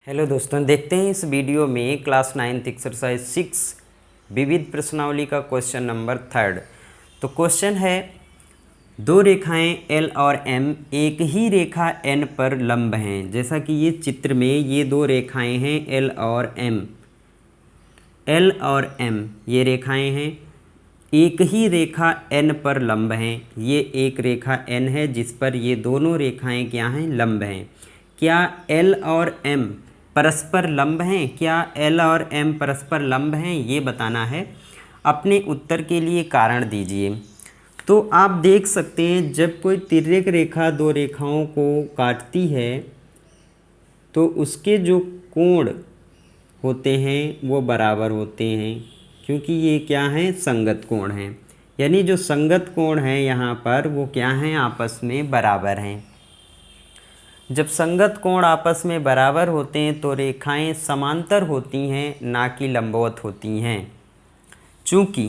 Hello दोस्तों, देखते हैं इस वीडियो में क्लास 9th एक्सरसाइज 6 विविध प्रश्नावली का क्वेश्चन नंबर 3। तो क्वेश्चन है, दो रेखाएं L और M एक ही रेखा N पर लंब हैं। जैसा कि ये चित्र में ये दो रेखाएं हैं L और M। L और M ये रेखाएं हैं, एक ही रेखा N पर लंब हैं। ये एक रेखा N है जिस पर ये दोनों रेखाएं क्या हैं, लंब हैं। क्या L और M परस्पर लंब हैं? क्या L और M परस्पर लंब हैं, ये बताना है। अपने उत्तर के लिए कारण दीजिए। तो आप देख सकते हैं, जब कोई तिर्यक रेखा दो रेखाओं को काटती है तो उसके जो कोण होते हैं वो बराबर होते हैं, क्योंकि ये क्या हैं, संगत कोण हैं। यानी जो संगत कोण हैं यहाँ पर वो क्या हैं, आपस में बराबर हैं। जब संगत कोण आपस में बराबर होते हैं तो रेखाएं समांतर होती हैं, ना कि लंबवत होती हैं। चूँकि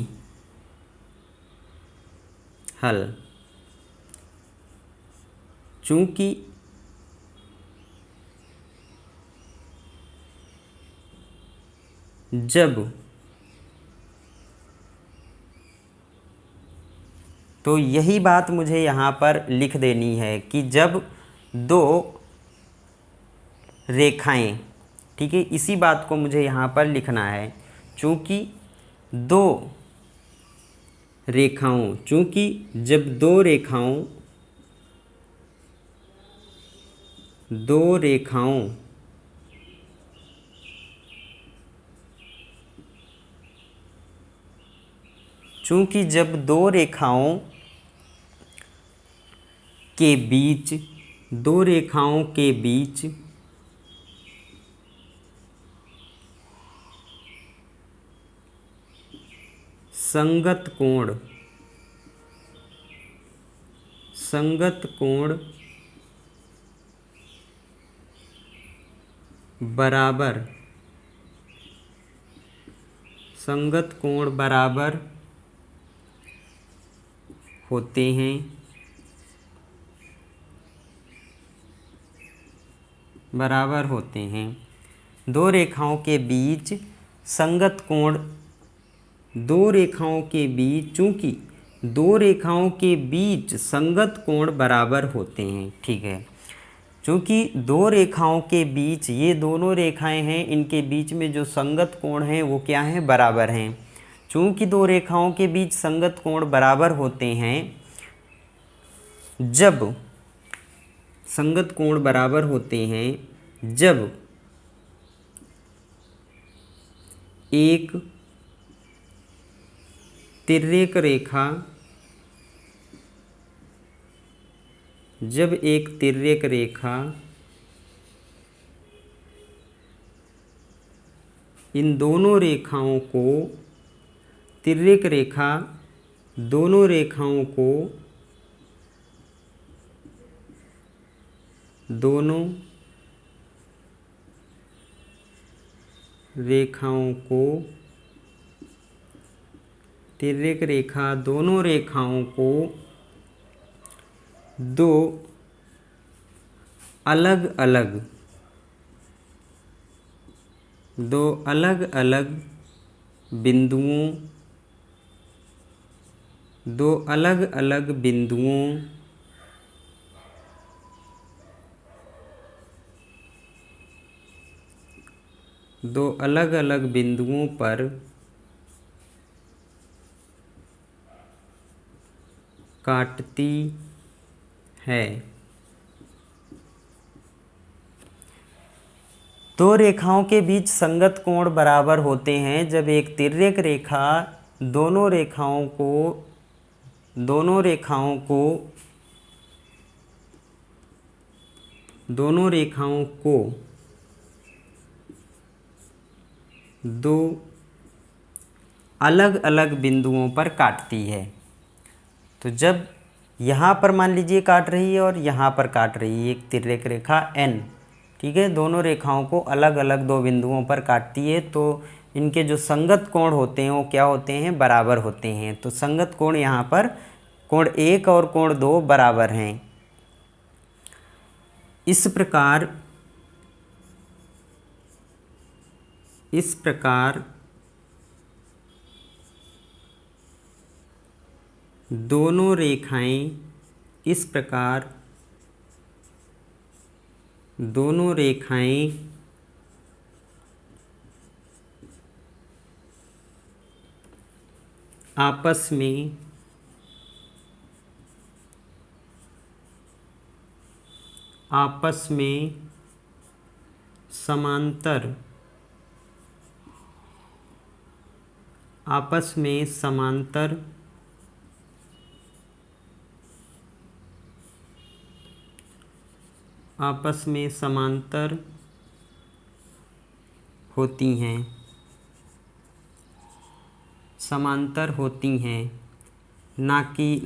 जब तो यही बात मुझे यहाँ पर लिख देनी है कि जब दो रेखाएं, ठीक है, इसी बात को मुझे यहाँ पर लिखना है। चूँकि जब दो रेखाओं चूँकि जब दो रेखाओं के बीच संगत कोण बराबर होते हैं, दो रेखाओं के बीच संगत कोण, चूँकि दो रेखाओं के बीच संगत कोण बराबर होते हैं, ठीक है। चूँकि दो रेखाओं के बीच, ये दोनों रेखाएं हैं, इनके बीच में जो संगत कोण हैं वो क्या हैं, बराबर हैं। चूँकि दो रेखाओं के बीच संगत कोण बराबर होते हैं, जब एक तिर्यक रेखा इन दोनों रेखाओं को, तिर्यक रेखा दोनों रेखाओं को तिर्यक रेखा दोनों रेखाओं को दो अलग अलग बिंदुओं पर काटती है। दो रेखाओं के बीच संगत कोण बराबर होते हैं जब एक तिर्यक रेखा दोनों रेखाओं को दो अलग अलग बिंदुओं पर काटती है। तो जब यहाँ पर मान लीजिए काट रही है और यहाँ पर काट रही है एक तिर्यक रेखा N, ठीक है, दोनों रेखाओं को अलग अलग दो बिंदुओं पर काटती है, तो इनके जो संगत कोण होते हैं वो क्या होते हैं, बराबर होते हैं। तो संगत कोण यहाँ पर कोण 1 और कोण 2 बराबर हैं। इस प्रकार इस प्रकार दोनों रेखाएं आपस में समांतर होती हैं, ना कि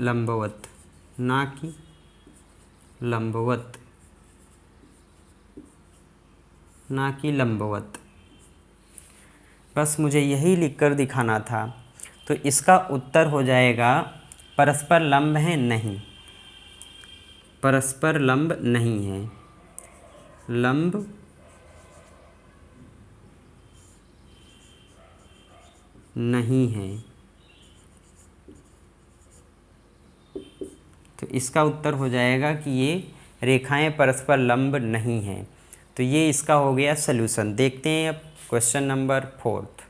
लंबवत। बस मुझे यही लिखकर दिखाना था। तो इसका उत्तर हो जाएगा परस्पर लंब है नहीं, परस्पर लंब नहीं है, लंब नहीं है। तो इसका उत्तर हो जाएगा कि ये रेखाएं परस्पर लंब नहीं हैं। तो ये इसका हो गया सल्यूशन। देखते हैं अब क्वेश्चन नंबर 4।